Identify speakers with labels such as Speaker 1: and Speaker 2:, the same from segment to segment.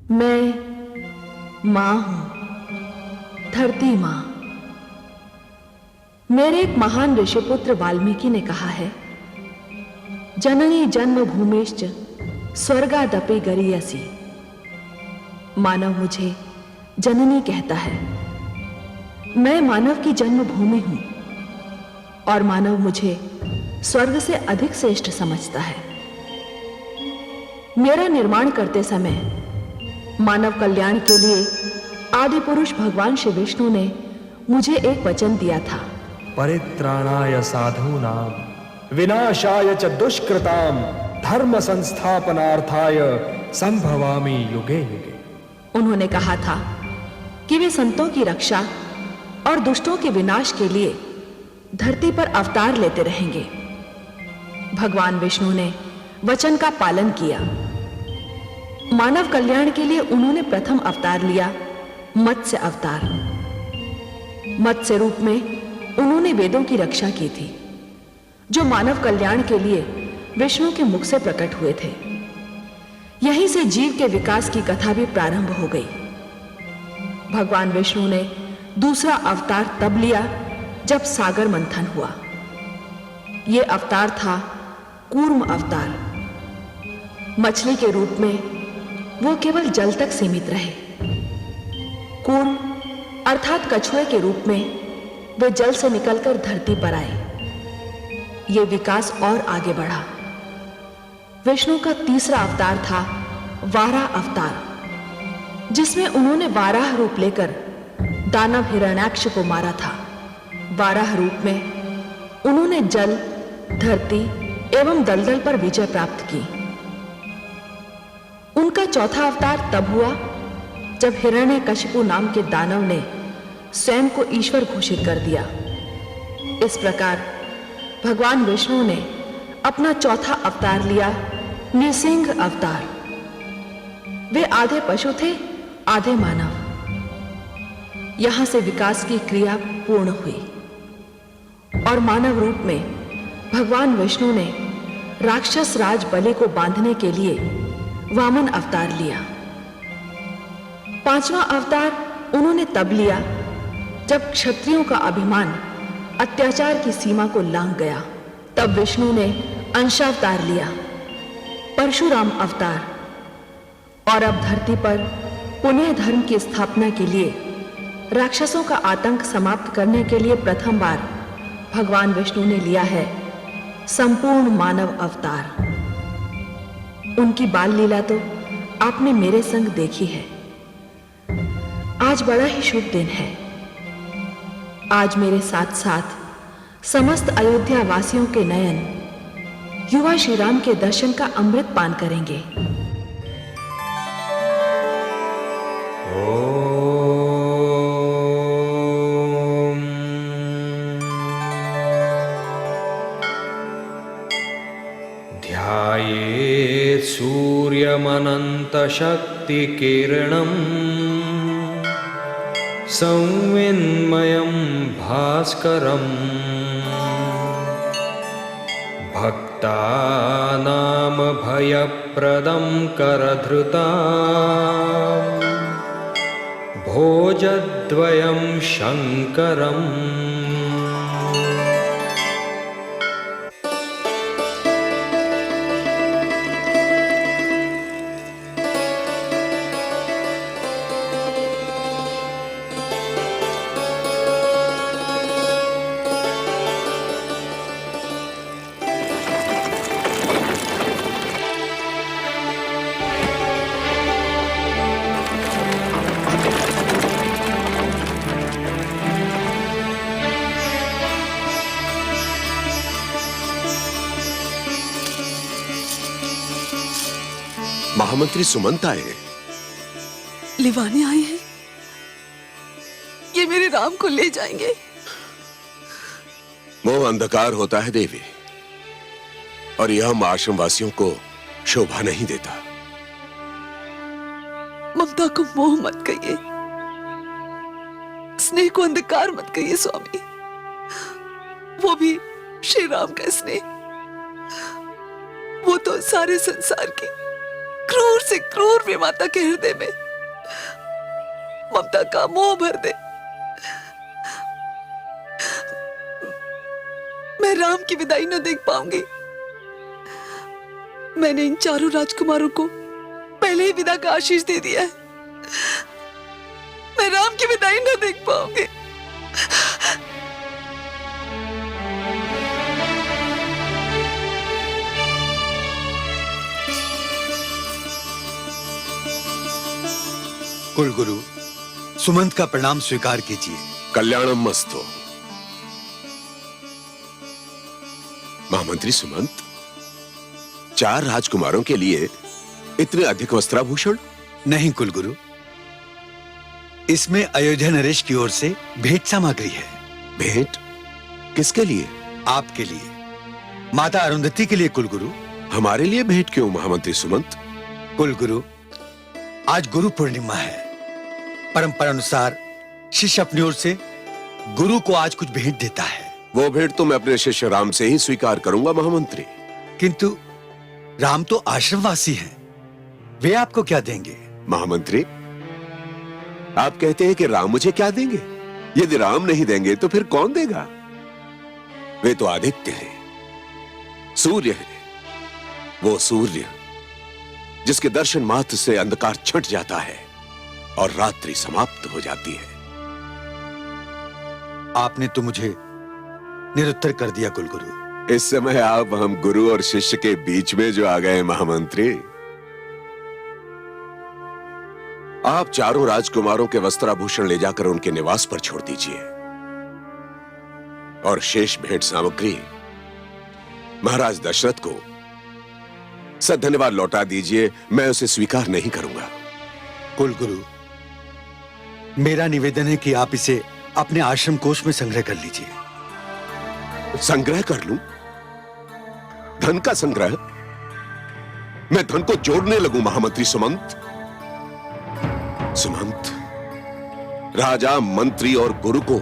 Speaker 1: मैं मां हूं, धरती मां। मेरे एक महान ऋषिपुत्र वाल्मीकि ने कहा है, जननी जन्मभूमिश्च स्वर्गादपि गरीयसी। मानव मुझे जननी कहता है। मैं मानव की जन्मभूमि हूं और मानव मुझे स्वर्ग से अधिक श्रेष्ठ समझता है। मेरा निर्माण करते समय मानव कल्याण के लिए आदि पुरुष भगवान श्री विष्णु ने मुझे एक वचन दिया था,
Speaker 2: परित्राणाय साधूनां विनाशाय च दुष्कृतां धर्म संस्थापनार्थाय संभवामि युगे युगे।
Speaker 1: उन्होंने कहा था कि वे संतों की रक्षा और दुष्टों के विनाश के लिए धरती पर अवतार लेते रहेंगे। भगवान विष्णु ने वचन का पालन किया। मानव कल्याण के लिए उन्होंने प्रथम अवतार लिया, मत्स्य अवतार। मत्स्य रूप में उन्होंने वेदों की रक्षा की थी, जो मानव कल्याण के लिए विष्णु के मुख से प्रकट हुए थे। यहीं से जीव के विकास की कथा भी प्रारंभ हो गई। भगवान विष्णु ने दूसरा अवतार तब लिया जब सागर मंथन हुआ। यह अवतार था कूर्म अवतार। मछली के रूप में वो केवल जल तक सीमित रहे। कूर्म अर्थात कछुए के रूप में वे जल से निकलकर धरती पर आए। ये विकास और आगे बढ़ा। विष्णु का तीसरा अवतार था वाराह अवतार, जिसमें उन्होंने वाराह रूप लेकर दानव हिरण्याक्ष को मारा था। वाराह रूप में उन्होंने जल, धरती एवं दलदल पर विजय प्राप्त की। उनका चौथा अवतार तब हुआ जब हिरण्यकशिपु नाम के दानव ने स्वयं को ईश्वर घोषित कर दिया। इस प्रकार भगवान विष्णु ने अपना चौथा अवतार लिया, नृसिंह अवतार। वे आधे पशु थे, आधे मानव। यहां से विकास की क्रिया पूर्ण हुई और मानव रूप में भगवान विष्णु ने राक्षस राज बलि को बांधने के लिए वामन अवतार लिया। पांचवा अवतार उन्होंने तब लिया जब क्षत्रियों का अभिमान अत्याचार की सीमा को लांघ गया। तब विष्णु ने अंशावतार लिया, परशुराम अवतार। और अब धरती पर पुनः धर्म की स्थापना के लिए, राक्षसों का आतंक समाप्त करने के लिए प्रथम बार भगवान विष्णु ने लिया है संपूर्ण मानव अवतार। उनकी बाल लीला तो आपने मेरे संग देखी है। आज बड़ा ही शुभ दिन है। आज मेरे साथ साथ समस्त अयोध्या वासियों के नयन युवा श्री राम के दर्शन का अमृत पान करेंगे।
Speaker 2: ध्यायेत् सूर्यमनंत शक्ति किरणम् संविन्मयं भास्करम् भक्तानां भयप्रदं करधृता भोजद्वयं शंकरम्।
Speaker 3: महामंत्री सुमंत आए।
Speaker 4: लिवाने आए हैं। ये मेरे राम को ले जाएंगे।
Speaker 3: मोह अंधकार होता है देवी, और यह हम आश्रमवासियों को शोभा नहीं देता।
Speaker 4: ममता को मोह मत कहिए, स्नेह को अंधकार मत कहिए स्वामी। वो भी श्री राम का स्नेह, वो तो सारे संसार की क्रूर से क्रूर भी माता के हृदय में ममता का मोह भर दे। मैं राम की विदाई न देख पाऊंगी। मैंने इन चारों राजकुमारों को पहले ही विदा का आशीष दे दिया है। मैं राम की विदाई न देख पाऊंगी।
Speaker 5: कुलगुरु, सुमंत का प्रणाम स्वीकार कीजिए।
Speaker 3: कल्याणम मस्तु। महामंत्री सुमंत, 4 राजकुमारों के लिए इतने अधिक वस्त्राभूषण?
Speaker 5: नहीं कुलगुरु, इसमें अयोध्या नरेश की ओर से भेंट सामग्री है।
Speaker 3: भेंट? किसके लिए?
Speaker 5: आपके लिए, माता अरुंधति के लिए कुलगुरु।
Speaker 3: हमारे लिए भेंट क्यों महामंत्री सुमंत?
Speaker 5: कुलगुरु, आज गुरु पूर्णिमा है। परंपरा अनुसार शिष्य अपनी ओर से गुरु को आज कुछ भेंट देता है।
Speaker 3: वो भेंट तो मैं अपने शिष्य राम से ही स्वीकार करूंगा महामंत्री।
Speaker 5: किंतु राम तो आश्रमवासी हैं, वे आपको क्या देंगे?
Speaker 3: महामंत्री, आप कहते हैं कि राम मुझे क्या देंगे? यदि राम नहीं देंगे तो फिर कौन देगा? वे तो आदित्य हैं, सूर्य है। वो सूर्य जिसके दर्शन मात्र से अंधकार छट जाता है और रात्रि समाप्त हो जाती है।
Speaker 5: आपने तो मुझे निरुत्तर कर दिया कुलगुरु।
Speaker 3: इस समय आप हम गुरु और शिष्य के बीच में जो आ गए महामंत्री। आप चारों राजकुमारों के वस्त्राभूषण ले जाकर उनके निवास पर छोड़ दीजिए और शेष भेंट सामग्री महाराज दशरथ को सधन्यवाद लौटा दीजिए। मैं उसे स्वीकार नहीं करूंगा।
Speaker 5: कुलगुरु, मेरा निवेदन है कि आप इसे अपने आश्रम कोष में संग्रह कर लीजिए।
Speaker 3: संग्रह कर लूं? धन का संग्रह? मैं धन को जोड़ने लगूं महामंत्री सुमंत? सुमंत, राजा, मंत्री और गुरु को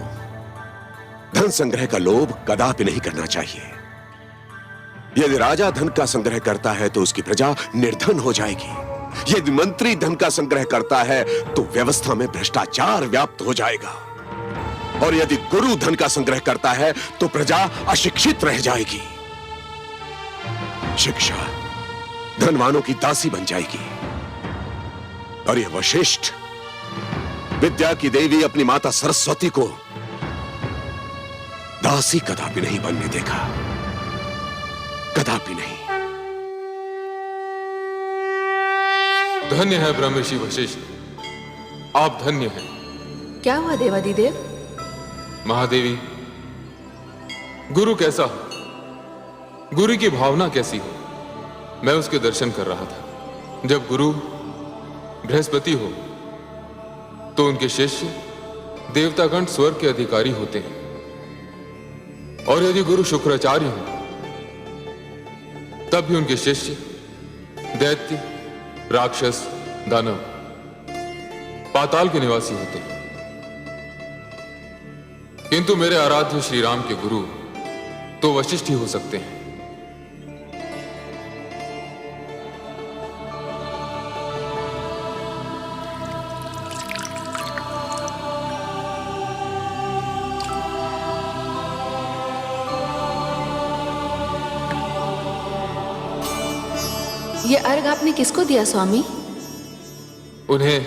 Speaker 3: धन संग्रह का लोभ कदापि नहीं करना चाहिए। यदि राजा धन का संग्रह करता है तो उसकी प्रजा निर्धन हो जाएगी। यदि मंत्री धन का संग्रह करता है तो व्यवस्था में भ्रष्टाचार व्याप्त हो जाएगा। और यदि गुरु धन का संग्रह करता है तो प्रजा अशिक्षित रह जाएगी। शिक्षा धनवानों की दासी बन जाएगी। और यह वशिष्ठ, विद्या की देवी अपनी माता सरस्वती को दासी कदापि नहीं बनने देगा, कदापि नहीं।
Speaker 6: धन्य है ब्रह्मर्षि वशिष्ठ, आप धन्य हैं।
Speaker 1: क्या हुआ देवादिदेव?
Speaker 6: महादेवी, गुरु कैसा हो, गुरु की भावना कैसी हो, मैं उसके दर्शन कर रहा था। जब गुरु बृहस्पति हो तो उनके शिष्य देवतागण स्वर्ग के अधिकारी होते हैं, और यदि गुरु शुक्राचार्य हो तब भी उनके शिष्य दैत्य, राक्षस, दानव, पाताल के निवासी होते हैं। किंतु मेरे आराध्य श्री राम के गुरु तो वशिष्ठ ही हो सकते हैं।
Speaker 1: ये अर्घ आपने किसको दिया स्वामी?
Speaker 6: उन्हें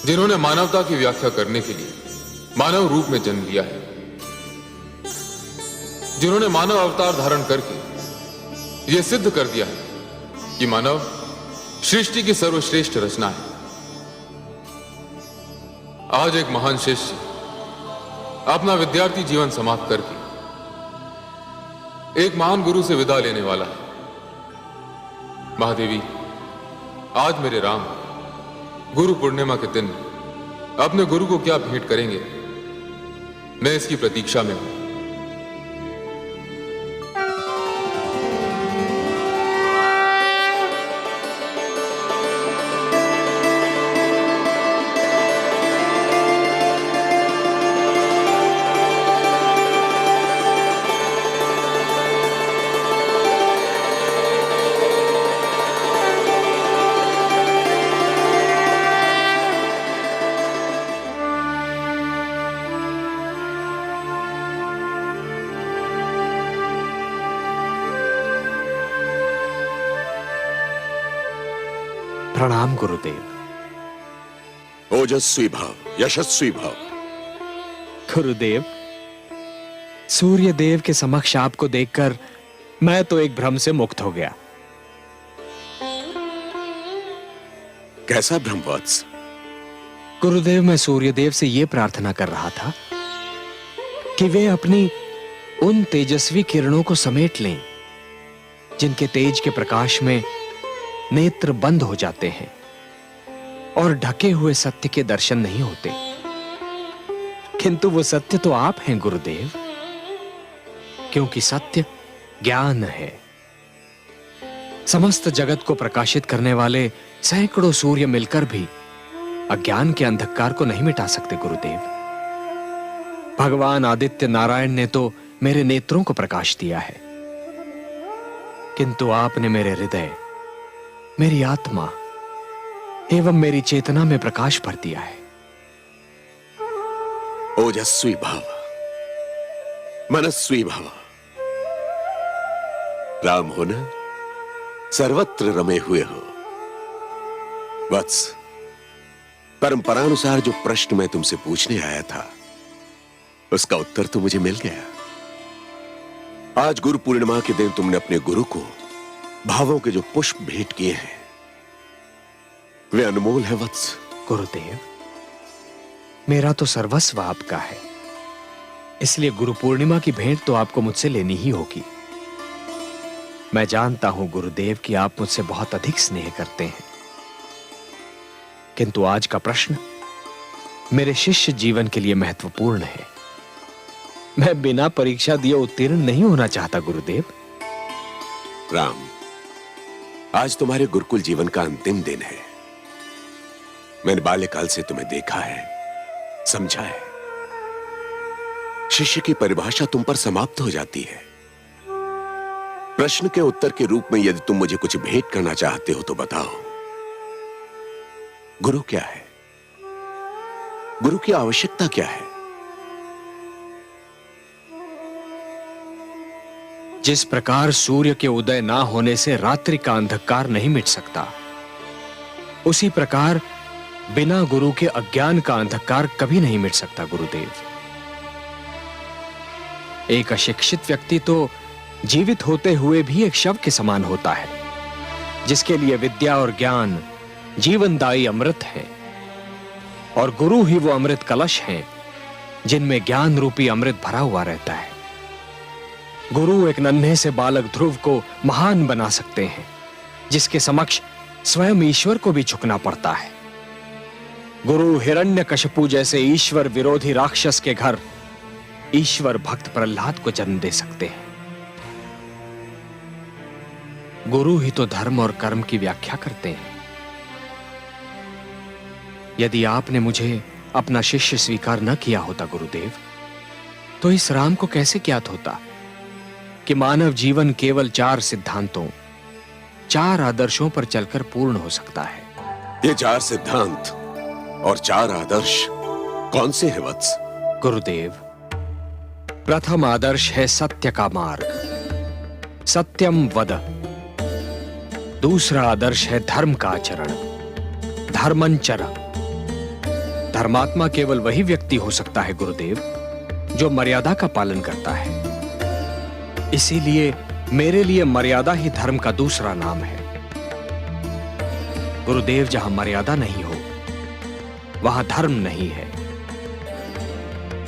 Speaker 6: जिन्होंने मानवता की व्याख्या करने के लिए मानव रूप में जन्म लिया है, जिन्होंने मानव अवतार धारण करके यह सिद्ध कर दिया है कि मानव सृष्टि की सर्वश्रेष्ठ रचना है। आज एक महान शिष्य अपना विद्यार्थी जीवन समाप्त करके एक महान गुरु से विदा लेने वाला है। महादेवी, आज मेरे राम गुरु पूर्णिमा के दिन अपने गुरु को क्या भेंट करेंगे, मैं इसकी प्रतीक्षा में हूं।
Speaker 7: प्रणाम गुरुदेव।
Speaker 3: ओजस्वी भव, यशस्वी भव।
Speaker 7: गुरुदेव, सूर्य देव के समक्ष आपको देखकर मैं तो एक भ्रम से मुक्त हो गया।
Speaker 3: कैसा भ्रम वत्स?
Speaker 7: गुरुदेव, मैं सूर्यदेव से यह प्रार्थना कर रहा था कि वे अपनी उन तेजस्वी किरणों को समेट लें जिनके तेज के प्रकाश में नेत्र बंद हो जाते हैं और ढके हुए सत्य के दर्शन नहीं होते। किंतु वो सत्य तो आप हैं गुरुदेव, क्योंकि सत्य ज्ञान है। समस्त जगत को प्रकाशित करने वाले सैकड़ों सूर्य मिलकर भी अज्ञान के अंधकार को नहीं मिटा सकते गुरुदेव। भगवान आदित्य नारायण ने तो मेरे नेत्रों को प्रकाश दिया है, किंतु आपने मेरे हृदय, मेरी आत्मा एवं मेरी चेतना में प्रकाश भर दिया है।
Speaker 3: ओजस्वी भव, मनस्वी भव। राम हो न, सर्वत्र रमे हुए हो। वत्स, परंपरानुसार जो प्रश्न मैं तुमसे पूछने आया था उसका उत्तर तो मुझे मिल गया। आज गुरु पूर्णिमा के दिन तुमने अपने गुरु को भावों के जो पुष्प भेंट किए हैं वे अनमोल है वत्स।
Speaker 7: गुरुदेव, मेरा तो सर्वस्व आपका है, इसलिए गुरु पूर्णिमा की भेंट तो आपको मुझसे लेनी ही होगी। मैं जानता हूं गुरुदेव कि आप मुझसे बहुत अधिक स्नेह करते हैं, किंतु आज का प्रश्न मेरे शिष्य जीवन के लिए महत्वपूर्ण है। मैं बिना परीक्षा दिए उत्तीर्ण नहीं होना चाहता गुरुदेव।
Speaker 3: राम, आज तुम्हारे गुरुकुल जीवन का अंतिम दिन है। मैंने बाल्यकाल से तुम्हें देखा है, समझा है। शिष्य की परिभाषा तुम पर समाप्त हो जाती है। प्रश्न के उत्तर के रूप में यदि तुम मुझे कुछ भेंट करना चाहते हो तो बताओ, गुरु क्या है? गुरु की आवश्यकता क्या है?
Speaker 7: जिस प्रकार सूर्य के उदय ना होने से रात्रि का अंधकार नहीं मिट सकता, उसी प्रकार बिना गुरु के अज्ञान का अंधकार कभी नहीं मिट सकता गुरुदेव। एक अशिक्षित व्यक्ति तो जीवित होते हुए भी एक शव के समान होता है, जिसके लिए विद्या और ज्ञान जीवनदायी अमृत है, और गुरु ही वो अमृत कलश हैं जिनमें ज्ञान रूपी अमृत भरा हुआ रहता है। गुरु एक नन्हे से बालक ध्रुव को महान बना सकते हैं, जिसके समक्ष स्वयं ईश्वर को भी झुकना पड़ता है। गुरु हिरण्यकशिपु जैसे ईश्वर विरोधी राक्षस के घर ईश्वर भक्त प्रहलाद को जन्म दे सकते हैं। गुरु ही तो धर्म और कर्म की व्याख्या करते हैं। यदि आपने मुझे अपना शिष्य स्वीकार न किया होता गुरुदेव, तो इस राम को कैसे ज्ञात होता कि मानव जीवन केवल 4 सिद्धांतों, 4 आदर्शों पर चलकर पूर्ण हो सकता है।
Speaker 3: ये 4 सिद्धांत और 4 आदर्श कौन से हैं वत्स?
Speaker 7: गुरुदेव, प्रथम आदर्श है सत्य का मार्ग, सत्यम वद। दूसरा आदर्श है धर्म का आचरण, धर्मंचर। धर्मात्मा केवल वही व्यक्ति हो सकता है गुरुदेव जो मर्यादा का पालन करता है। इसीलिए मेरे लिए मर्यादा ही धर्म का दूसरा नाम है। गुरुदेव, जहां मर्यादा नहीं हो वहां धर्म नहीं है।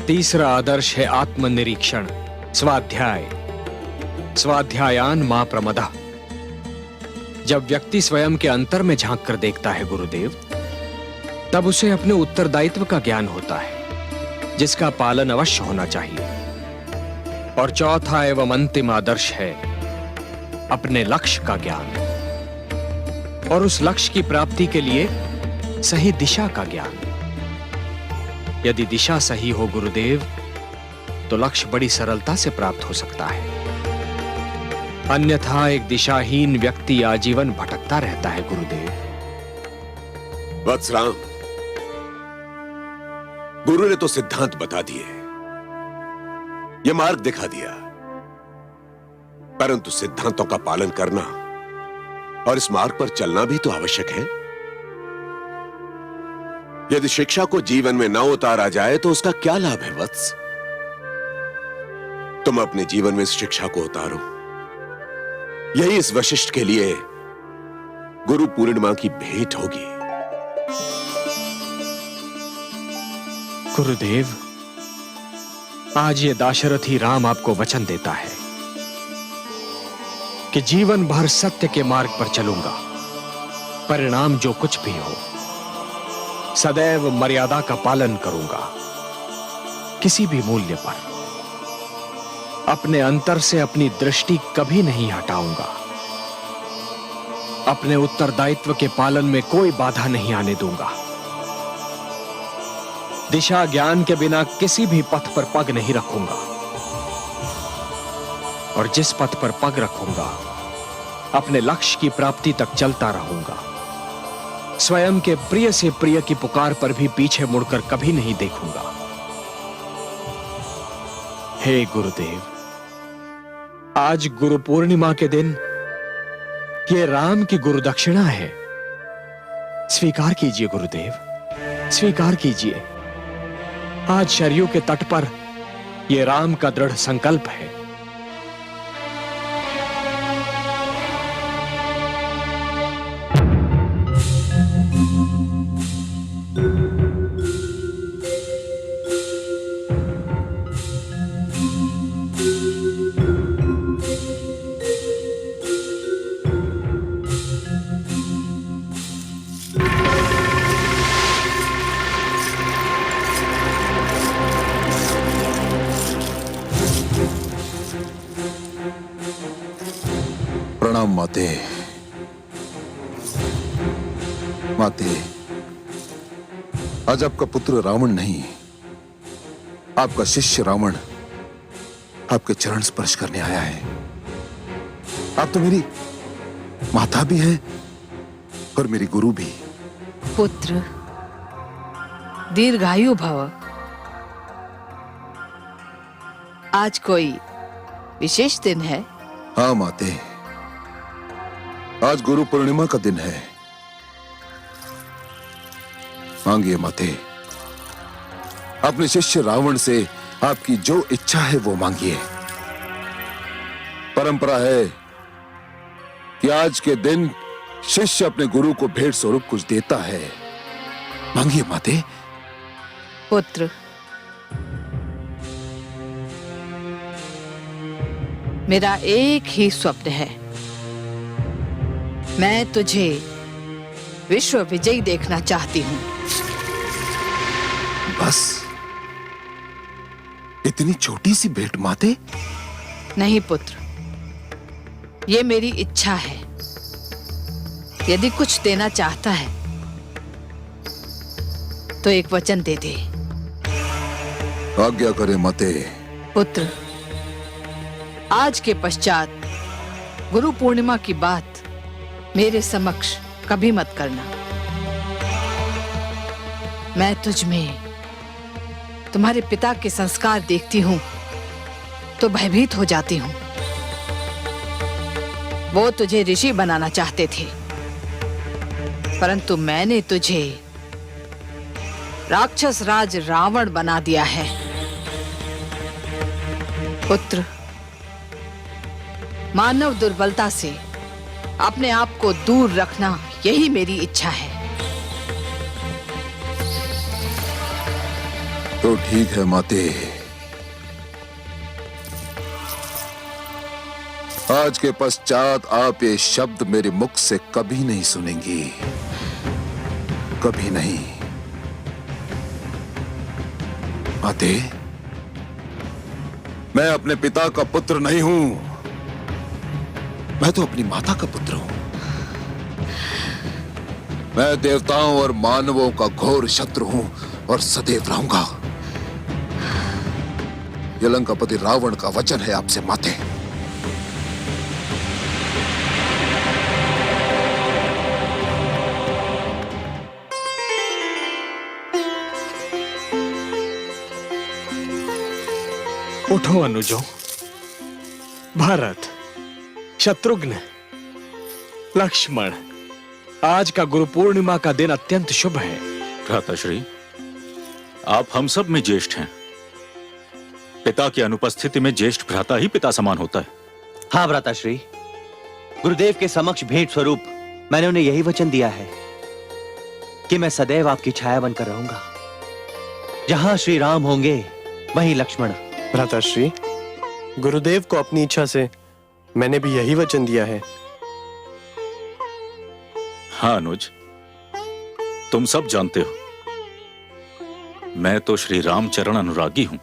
Speaker 7: तीसरा आदर्श है आत्मनिरीक्षण, स्वाध्याय। स्वाध्यायान मां प्रमदः। जब व्यक्ति स्वयं के अंतर में झांक कर देखता है गुरुदेव, तब उसे अपने उत्तरदायित्व का ज्ञान होता है, जिसका पालन अवश्य होना चाहिए। और चौथा एवं अंतिम आदर्श है अपने लक्ष्य का ज्ञान, और उस लक्ष्य की प्राप्ति के लिए सही दिशा का ज्ञान। यदि दिशा सही हो गुरुदेव, तो लक्ष्य बड़ी सरलता से प्राप्त हो सकता है। अन्यथा एक दिशाहीन व्यक्ति आजीवन भटकता रहता है गुरुदेव।
Speaker 3: वत्स राम, गुरु ने तो सिद्धांत बता दिए, ये मार्ग दिखा दिया, परंतु सिद्धांतों का पालन करना और इस मार्ग पर चलना भी तो आवश्यक है। यदि शिक्षा को जीवन में न उतारा जाए तो उसका क्या लाभ है वत्स? तुम अपने जीवन में इस शिक्षा को उतारो। यही इस वशिष्ठ के लिए गुरु पूर्णिमा की भेंट होगी।
Speaker 7: गुरुदेव, आज ये दाशरथी राम आपको वचन देता है कि जीवन भर सत्य के मार्ग पर चलूंगा। परिणाम जो कुछ भी हो, सदैव मर्यादा का पालन करूंगा। किसी भी मूल्य पर अपने अंतर से अपनी दृष्टि कभी नहीं हटाऊंगा। अपने उत्तरदायित्व के पालन में कोई बाधा नहीं आने दूंगा। दिशा ज्ञान के बिना किसी भी पथ पर पग नहीं रखूंगा, और जिस पथ पर पग रखूंगा अपने लक्ष्य की प्राप्ति तक चलता रहूंगा। स्वयं के प्रिय से प्रिय की पुकार पर भी पीछे मुड़कर कभी नहीं देखूंगा। हे गुरुदेव, आज गुरु पूर्णिमा के दिन ये राम की गुरु दक्षिणा है। स्वीकार कीजिए गुरुदेव, स्वीकार कीजिए। आज शरयू के तट पर यह राम का दृढ़ संकल्प है।
Speaker 8: प्रणाम माते। माते, आज आपका पुत्र रावण नहीं, आपका शिष्य रावण आपके चरण स्पर्श करने आया है। आप तो मेरी माता भी हैं और मेरी गुरु भी।
Speaker 4: पुत्र, दीर्घायु भव। आज कोई विशेष दिन है?
Speaker 8: हाँ माते, आज गुरु पूर्णिमा का दिन है। मांगिए माते, अपने शिष्य रावण से आपकी जो इच्छा है वो मांगिए। परंपरा है कि आज के दिन शिष्य अपने गुरु को भेंट स्वरूप कुछ देता है। मांगिए माते।
Speaker 4: पुत्र, मेरा एक ही स्वप्न है। मैं तुझे विश्व विजयी देखना चाहती हूं।
Speaker 8: बस इतनी छोटी सी भेंट माते?
Speaker 4: नहीं पुत्र, ये मेरी इच्छा है। यदि कुछ देना चाहता है तो एक वचन दे दे।
Speaker 8: आज्ञा करे माते।
Speaker 4: पुत्र, आज के पश्चात गुरु पूर्णिमा की बात मेरे समक्ष कभी मत करना। मैं तुझ में तुम्हारे पिता के संस्कार देखती हूं तो भयभीत हो जाती हूं। वो तुझे ऋषि बनाना चाहते थे, परंतु मैंने तुझे राक्षस राज रावण बना दिया है। पुत्र, मानव दुर्बलता से अपने आप को दूर रखना, यही मेरी इच्छा है।
Speaker 8: तो ठीक है माते, आज के पश्चात आप ये शब्द मेरे मुख से कभी नहीं सुनेंगी, कभी नहीं। माते, मैं अपने पिता का पुत्र नहीं हूं, मैं तो अपनी माता का पुत्र हूं। मैं देवताओं और मानवों का घोर शत्रु हूं और सदैव रहूंगा। यह लंकापति रावण का वचन है आपसे माते।
Speaker 7: उठो अनुजो, भरत, शत्रुघ्न, लक्ष्मण, आज का गुरु पूर्णिमा का दिन अत्यंत शुभ है।
Speaker 9: भ्राताश्री, आप हम सब में ज्येष्ठ हैं। पिता की अनुपस्थिति में ज्येष्ठ भ्राता ही पिता समान होता है।
Speaker 10: हाँ भ्राताश्री, गुरुदेव के समक्ष भेंट स्वरूप मैंने उन्हें यही वचन दिया है कि मैं सदैव आपकी छाया बनकर रहूंगा। जहां श्री राम होंगे वहीं लक्ष्मण।
Speaker 11: भ्राताश्री, गुरुदेव को अपनी इच्छा से मैंने भी यही वचन दिया है।
Speaker 9: हाँ अनुज, तुम सब जानते हो मैं तो श्री रामचरण अनुरागी हूं।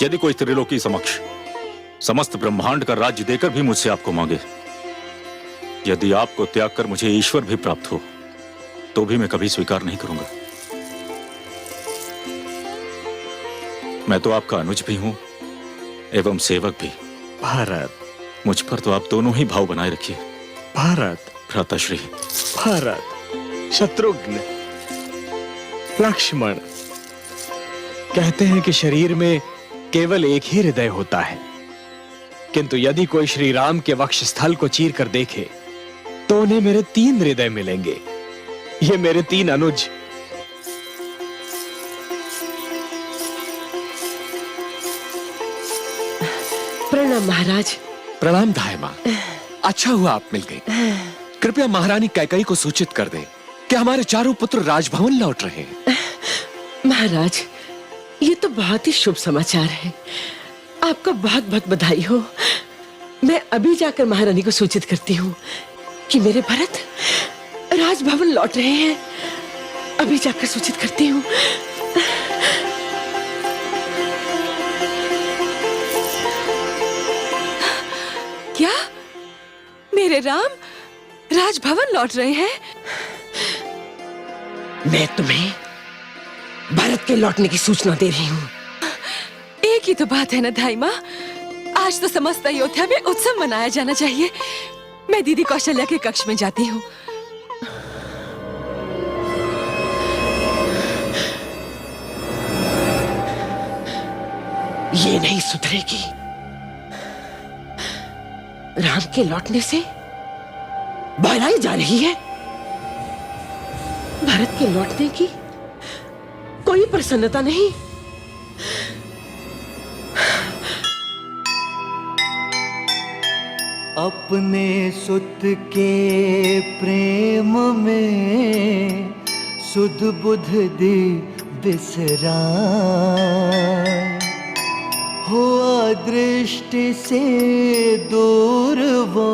Speaker 9: यदि कोई त्रिलोकी समक्ष समस्त ब्रह्मांड का राज्य देकर भी मुझसे आपको मांगे, यदि आपको त्याग कर मुझे ईश्वर भी प्राप्त हो, तो भी मैं कभी स्वीकार नहीं करूंगा। मैं तो आपका अनुज भी हूं एवं सेवक भी।
Speaker 7: भारत,
Speaker 9: मुझ पर तो आप दोनों ही भाव बनाए रखिए।
Speaker 7: भारत,
Speaker 9: भ्राताश्री।
Speaker 7: भारत, शत्रुघ्न, लक्ष्मण। कहते हैं कि शरीर में केवल एक ही हृदय होता है, किंतु यदि कोई श्री राम के वक्ष स्थल को चीर कर देखे तो उन्हें मेरे 3 हृदय मिलेंगे। ये मेरे 3 अनुज।
Speaker 12: प्रणाम महाराज।
Speaker 13: प्रणाम धाय मां। अच्छा हुआ आप मिल गए। कृपया महारानी कैकई को सूचित कर दें कि हमारे चारों पुत्र राजभवन लौट रहे हैं।
Speaker 12: महाराज, ये तो बहुत ही शुभ समाचार है। आपको बहुत बहुत बधाई हो। मैं अभी जाकर महारानी को सूचित करती हूँ कि मेरे भरत राजभवन लौट रहे हैं। अभी जाकर सूचित करती हूँ।
Speaker 14: क्या मेरे राम राजभवन लौट रहे हैं?
Speaker 12: मैं तुम्हें भरत के लौटने की सूचना दे रही हूँ।
Speaker 14: एक ही तो बात है ना धाई माँ, आज तो समस्त अयोध्या में उत्सव मनाया जाना चाहिए। मैं दीदी कौशल्या के कक्ष में जाती हूँ।
Speaker 12: ये नहीं सुधरेगी। राम के लौटने से बहराई जा रही है। भरत के लौटने की कोई प्रसन्नता नहीं।
Speaker 10: अपने सुत के प्रेम में सुध बुध दी बिसराय, हुआ दृष्टि से दूर वो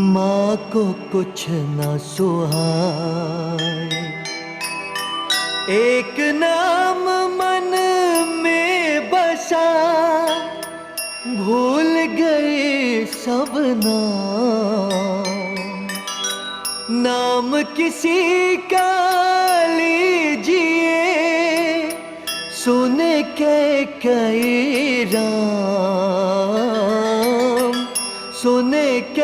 Speaker 10: माँ को कुछ न सुहाए। एक नाम मन में बसा, भूल गए सब नाम किसी का लीजिए, सुने के कई राम, सुने के